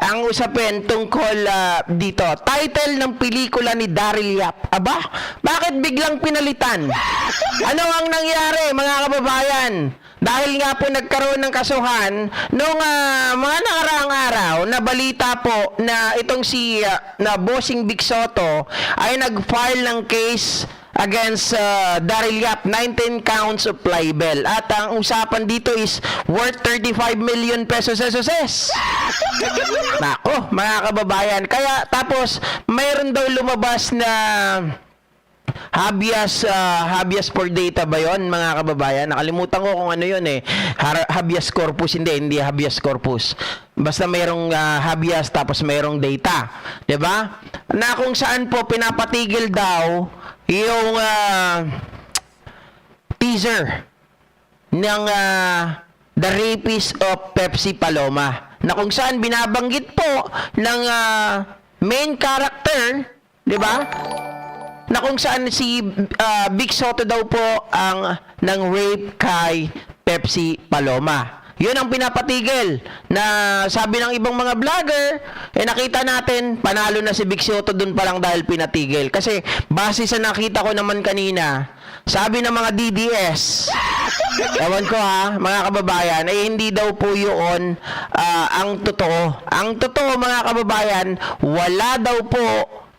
ang usapin tungkol dito. Title ng pelikula ni Daryl Yap. Aba, bakit biglang pinalitan? Ano ang nangyari, mga kababayan? Dahil nga po nagkaroon ng kasuhan nung mga nakaraang araw na balita po na itong si na Bossing Vic Soto ay nag-file ng case against Daryl Yap, 19 counts of libel. At ang usapan dito is worth 35 million pesos. Nako, mga kababayan. Kaya tapos mayroon daw lumabas na habeas for data ba yon, mga kababayan? Nakalimutan ko kung ano yun eh. Habeas corpus, hindi habeas corpus. Basta mayroong habeas tapos mayroong data. 'Di ba? Na kung saan po pinapatigil daw yung teaser ng The Rapist of Pepsi Paloma, na kung saan binabanggit po ng main character, 'di ba? Na kung saan si Vic Soto daw po ang nang rape kay Pepsi Paloma. Yun ang pinapatigil na sabi ng ibang mga vlogger, nakita natin, panalo na si Vic Soto dun pa lang dahil pinatigil. Kasi base sa nakita ko naman kanina, sabi ng mga DDS, ewan ko mga kababayan, ay hindi daw po yun ang totoo. Ang totoo, mga kababayan, wala daw po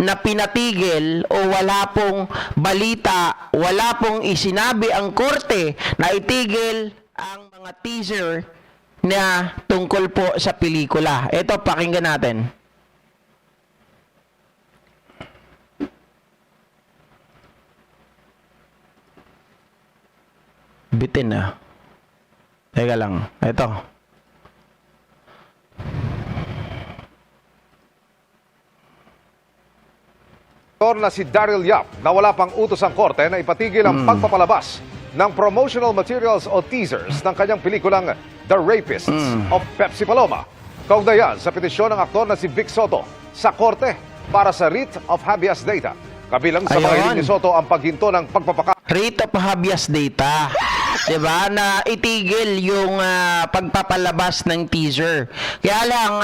na pinatigil o wala pong balita, wala pong isinabi ang korte na itigil ang mga teaser na tungkol po sa pelikula. Ito, pakinggan natin. Bitin na. Teka lang. Ito. Na si Daryl Yap na wala pang utos ang korte na ipatigil ang pagpapalabas ng promotional materials o teasers ng kanyang pelikulang The Rapists of Pepsi Paloma. Kaugnayan sa petisyon ng aktor na si Vic Soto sa korte para sa writ of habeas data. Kabilang sa mga hiling ni Soto ang paghinto ng pagpapaka... Writ of habeas data. Diba? Na itigil yung pagpapalabas ng teaser. Kaya lang...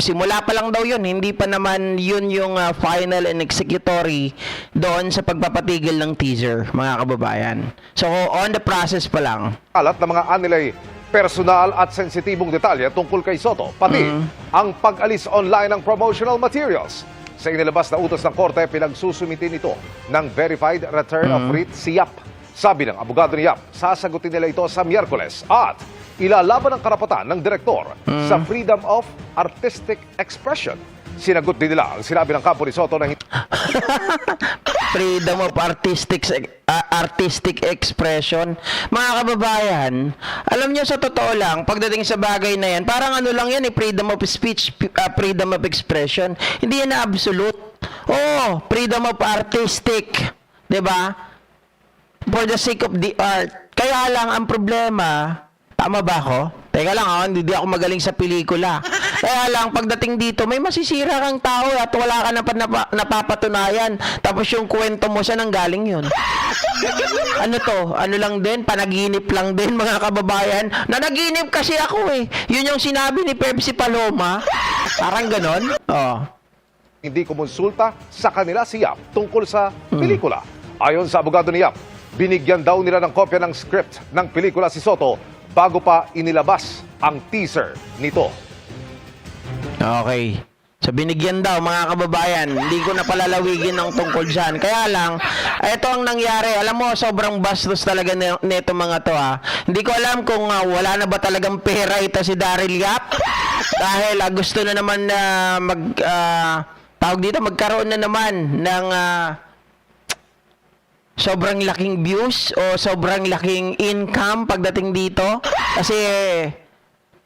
simula pa lang daw yun, hindi pa naman yun yung final and executory doon sa pagpapatigil ng teaser, mga kababayan. So, on the process pa lang. Alat ng mga anilay personal at sensitibong detalye tungkol kay Soto, pati ang pag-alis online ng promotional materials. Sa inilabas na utos ng korte, pinagsusumitin ito ng verified return of writ si Yap. Sabi ng abogado ni Yap, sasagutin nila ito sa Miyerkules at ilalaban ang karapatan ng direktor sa freedom of artistic expression. Sinagot din nila ang sinabi ng kampo ni Soto na freedom of artistic expression. Mga kababayan, alam nyo, sa totoo lang, pagdating sa bagay na yan, parang ano lang yan, freedom of speech, freedom of expression. Hindi yan na absolute. Oh, freedom of artistic. 'Di ba? For the sake of the art. Kaya lang, ang problema, tama ba ako? Teka lang, hindi ako magaling sa pelikula. Kaya lang, pagdating dito, may masisira kang tao at wala ka na napapatunayan. Tapos yung kwento mo, saan ang galing yun? Ano to? Ano lang din? Panaginip lang din, mga kababayan. Nanaginip kasi ako eh. Yun yung sinabi ni Pepsi Paloma. Parang ganon. Oh. hindi kumonsulta sa kanila si Yap tungkol sa pelikula. Ayon sa abogado ni Yap, binigyan daw nila ng kopya ng script ng pelikula si Soto bago pa inilabas ang teaser nito. Okay. So binigyan daw, mga kababayan, hindi ko na palalawigin ng tungkol dyan. Kaya lang, ito ang nangyari. Alam mo, sobrang bastos talaga neto mga to ha. Hindi ko alam kung wala na ba talagang pera ito si Daryl Yap. Dahil gusto na naman na magkaroon na naman ng sobrang laking views o sobrang laking income pagdating dito. Kasi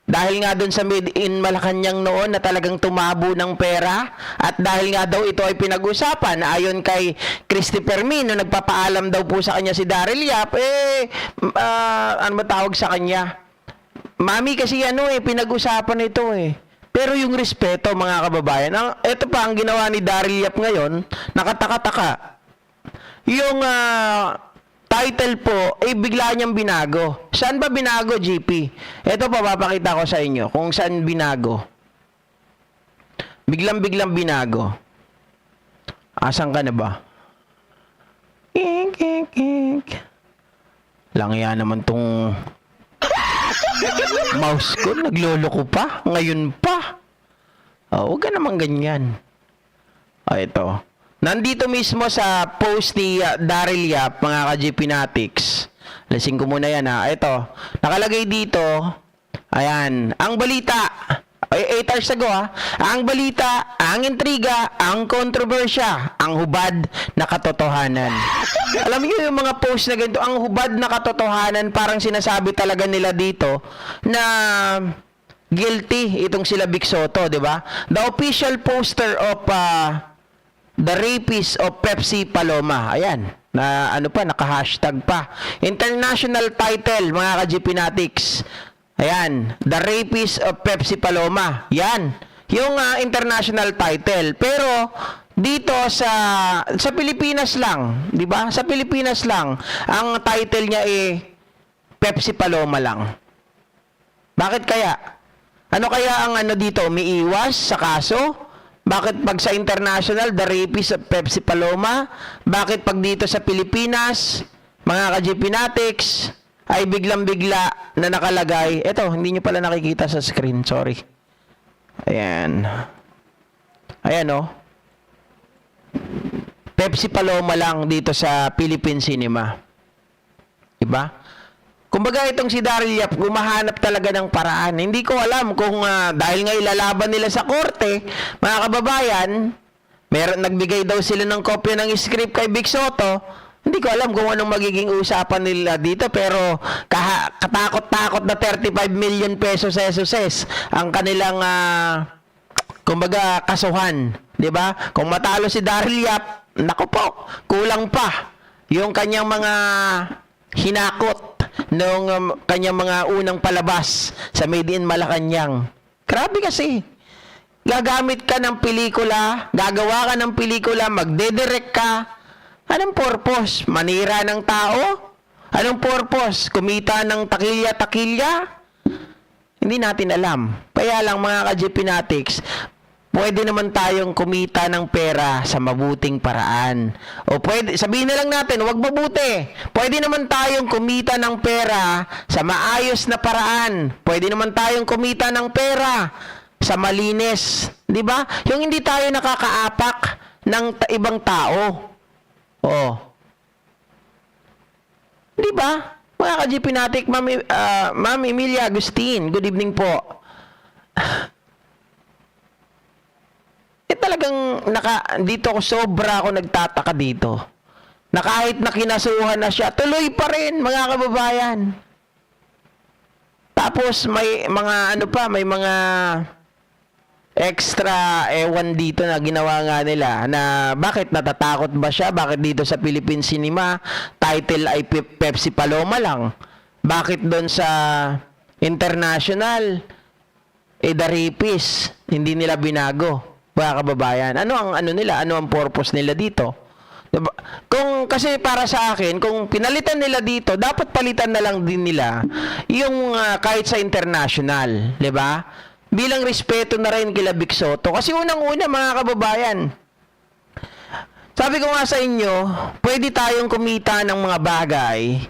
dahil nga doon sa Made in Malacanang noon na talagang tumabo ng pera, at dahil nga daw ito ay pinag-usapan ayon kay Christy Fermin na nagpapaalam daw po sa kanya si Daryl Yap, ano ba tawag sa kanya? Mami, kasi pinag-usapan ito eh. Pero yung respeto, mga kababayan, ito pa ang ginawa ni Daryl Yap ngayon, nakataka-taka. Yung title po, bigla niyang binago. Saan ba binago, GP? Ito pa, papakita ko sa inyo kung saan binago. Biglang-biglang binago. Asan ka na ba? Langya naman tong mouse ko. Nagloloko pa. Ngayon pa. Huwag ka naman ganyan. Ito. Nandito mismo sa post ni Daryl Yap, mga ka-GP Natics. Lasing ko muna yan ha. Ito. Nakalagay dito. Ayan. Ang balita. 8 hours ago ha. Ang balita, ang intriga, ang kontrobersya, ang hubad na katotohanan. Alam niyo yung mga post na ganito, ang hubad na katotohanan, parang sinasabi talaga nila dito na guilty itong sila Vic Soto, di ba? The official poster of the rapist of Pepsi Paloma. Ayan. Na ano pa, naka-hashtag pa. International title, mga ka-GP Natics. Ayan, The Rapist of Pepsi Paloma. Yan, yung international title. Pero dito sa Pilipinas lang, 'di ba? Sa Pilipinas lang ang title niya Pepsi Paloma lang. Bakit kaya? Ano kaya ang ano dito, umiiwas sa kaso? Bakit pag sa international, The Rapist of Pepsi Paloma? Bakit pag dito sa Pilipinas, mga ka-GP Natics, ay biglang-bigla na nakalagay. Ito, hindi nyo pala nakikita sa screen. Sorry. Ayan. Ayan, oh. Pepsi Paloma lang dito sa Philippine Cinema. Diba? Kumbaga itong si Daryl Yap, gumahanap talaga ng paraan. Hindi ko alam kung dahil nga ilalaban nila sa korte, mga kababayan, nagbigay daw sila ng kopya ng script kay Vic Soto. Hindi ko alam kung anong magiging usapan nila dito, pero katakot-takot na 35 million pesos SSS ang kanilang kumbaga kasuhan, 'di ba? Kung matalo si Daryl Yap, nako po, kulang pa yung kanyang mga hinakot nung kanyang mga unang palabas sa Made in Malacanang. Grabe kasi. Gagamit ka ng pelikula, gagawa ka ng pelikula, magdedirect ka. Anong purpose? Manira ng tao? Anong purpose? Kumita ng takilya-takilya? Hindi natin alam. Kaya lang mga ka-GP Natics, pwede naman tayong kumita ng pera sa mabuting paraan. O pwede, sabihin na lang natin, huwag mabuti. Pwede naman tayong kumita ng pera sa maayos na paraan. Pwede naman tayong kumita ng pera sa malinis. Di ba? Yung hindi tayo nakakaapak ng ibang tao. Oh. Di ba? Mga ka-GP Natics, Ma'am Emilia Agustin, good evening po. Talagang dito ako sobra ako nagtataka dito. Na kahit na kinasuhan na siya, tuloy pa rin, mga kababayan. Tapos may mga ano pa, may mga extra ewan dito na ginawa nga nila na bakit natatakot ba siya? Bakit dito sa Philippine Cinema title ay Pepsi Paloma lang? Bakit doon sa international The Rapist hindi nila binago? Mga kababayan, ano ang ano nila? Ano ang purpose nila dito? Diba? Kung kasi para sa akin, kung pinalitan nila dito, dapat palitan na lang din nila yung kahit sa international, 'di ba? Bilang respeto na rin kila Vic Soto. Kasi unang-una mga kababayan, sabi ko nga sa inyo, pwede tayong kumita ng mga bagay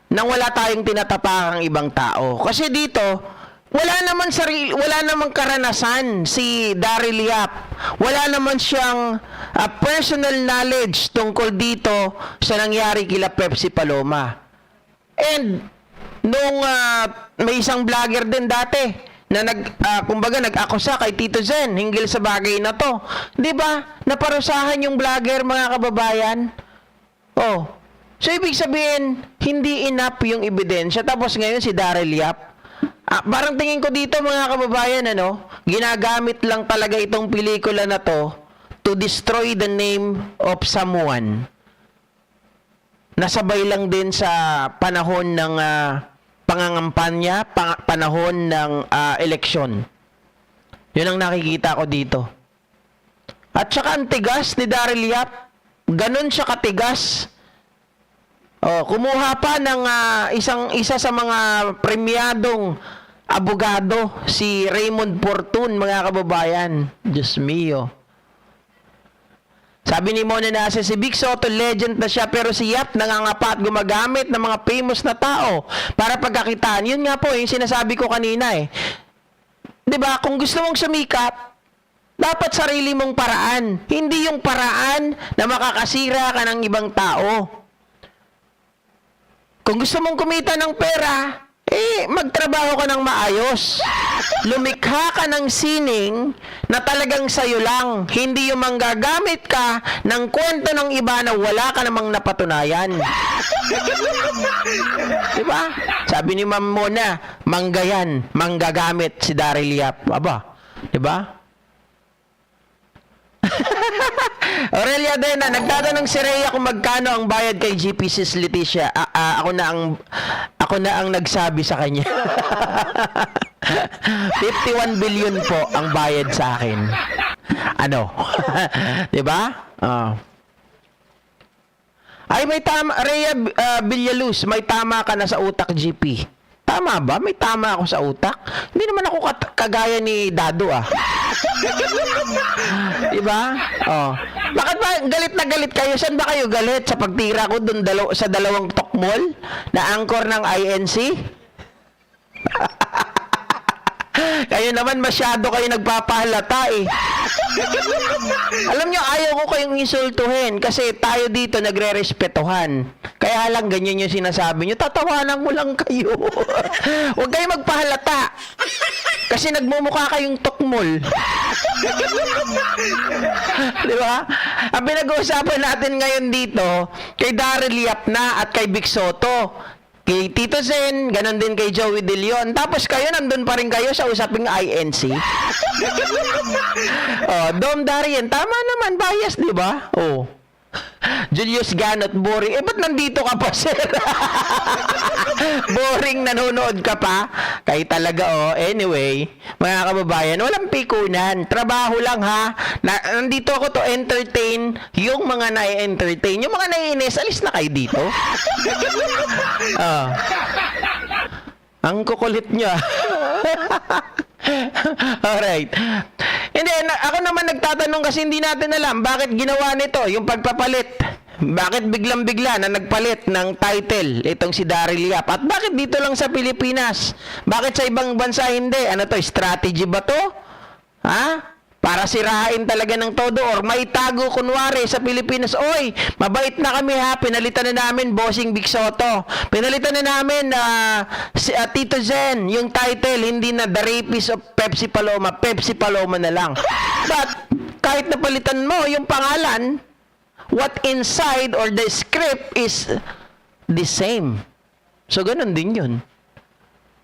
nang wala tayong tinatapakang ibang tao. Kasi dito, wala namang karanasan si Daryl Yap. Wala naman siyang personal knowledge tungkol dito sa nangyari kila Pepsi Paloma. And nung may isang vlogger din dati na kumbaga nag-akusa kay Tito Zen hinggil sa bagay na to. 'Di ba? Naparusahan yung vlogger, mga kababayan. Oh. So ibig sabihin, hindi enough yung ebidensya. Tapos ngayon si Daryl Yap, parang tingin ko dito mga kababayan, ginagamit lang talaga itong pelikula na to to destroy the name of someone. Nasabay lang din sa panahon ng pangangampanya, panahon ng eleksyon. Yun ang nakikita ko dito. At saka ang tigas ni Daryl Yap, ganun siya katigas. Kumuha pa ng isa sa mga premyadong abogado, si Raymond Fortun, mga kababayan. Diyos mio. Sabi ni Mona Nasa, si Vic Soto, legend na siya, pero si Yap nangangapa at gumagamit ng mga famous na tao para pagkakitaan. Yun nga po, yung sinasabi ko kanina eh. 'Di ba? Kung gusto mong sumikat, dapat sarili mong paraan. Hindi yung paraan na makakasira ka ng ibang tao. Kung gusto mong kumita ng pera, magtrabaho ka ng maayos. Lumikha ka ng sining na talagang sayo lang. Hindi yung manggagamit ka ng kwento ng iba na wala ka namang napatunayan. Diba? Sabi ni Ma'am Mona, manggayan, manggagamit si Daryl Yap. Aba, diba? Aurelia Dena, nagtatanong si Rhea kung magkano ang bayad kay GP sis Leticia. Ako na ang nagsabi sa kanya. 51 billion po ang bayad sa akin. Ano? 'Di ba? Ay, may tama, Rhea Villaluz, may tama ka na sa utak, GP. Tama ba? May tama ako sa utak? Hindi naman ako kagaya ni Dado, Diba? Oh. Bakit ba galit na galit kayo? Saan ba kayo galit? Sa pagtira ko dun sa dalawang tokmol na angkor ng INC? Kayo naman masyado kayo nagpapahalata eh. Alam nyo, ayaw ko kayong insultuhin kasi tayo dito nagre-respetuhan. Kaya lang ganyan yung sinasabi nyo, tatawanan ko lang kayo. Huwag kayo magpahalata. Kasi nagmumukha kayong tukmol. Di ba? Ang pinag-uusapan natin ngayon dito, kay Daryl Yap na at kay Vic Soto. Kay Tito Zen, ganon din kay Joey De Leon. Tapos kayo, nandun pa rin kayo sa usaping INC. Dom Darien, tama naman, bias, di ba? Julius Ganot, boring. Ba't nandito ka pa, sir? Boring, nanonood ka pa? Kayo talaga, Anyway, mga kababayan, walang pikunan. Trabaho lang, ha? Nandito ako to entertain yung mga na-entertain. Yung mga naiinis, alis na kayo dito. Ang kukulit nyo, Alright. Hindi, ako naman nagtatanong kasi hindi natin alam bakit ginawa nito, yung pagpapalit. Bakit biglang-bigla na nagpalit ng title itong si Daryl Yap? At bakit dito lang sa Pilipinas? Bakit sa ibang bansa hindi? Ano to, strategy ba to? Ha? Para sirain talaga ng todo or may tago kunwari sa Pilipinas. Oy, mabait na kami ha. Pinalitan na namin Bossing Vic Soto. Pinalitan na namin si Tito Zen, yung title, hindi na The Rapist of Pepsi Paloma. Pepsi Paloma na lang. But, kahit napalitan mo yung pangalan, what inside or the script is the same. So, ganun din yun.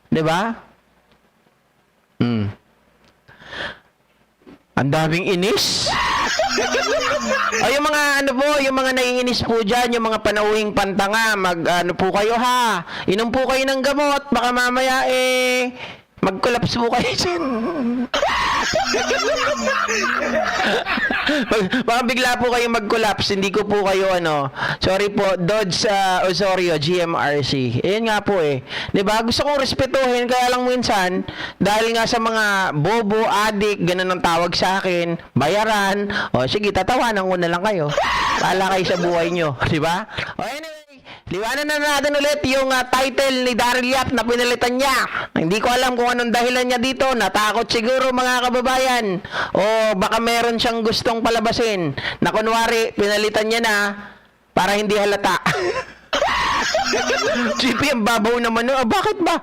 Diba? Ang daming inis. Yung mga yung mga naiinis po dyan, yung mga panauhing pantanga, po kayo ha, inom po kayo ng gamot, baka mamaya mag-collapse po kayo dyan. Baka bigla po kayo mag-collapse, hindi ko po kayo sorry po, Dodge Osorio, GMRC. Ayan nga po diba? Gusto kong respetuhin, kaya lang minsan, dahil nga sa mga bobo, adik, ganun ang tawag sa akin, bayaran, sige, tatawanan ko na lang kayo. Bahala kayo sa buhay nyo, diba? Anyway, liwanan na natin ulit yung title ni Daryl Yap na pinalitan niya. Hindi ko alam kung anong dahilan niya dito. Natakot siguro, mga kababayan. O baka meron siyang gustong palabasin na kunwari pinalitan niya na para hindi halata. GP, ang babaw naman. Bakit ba?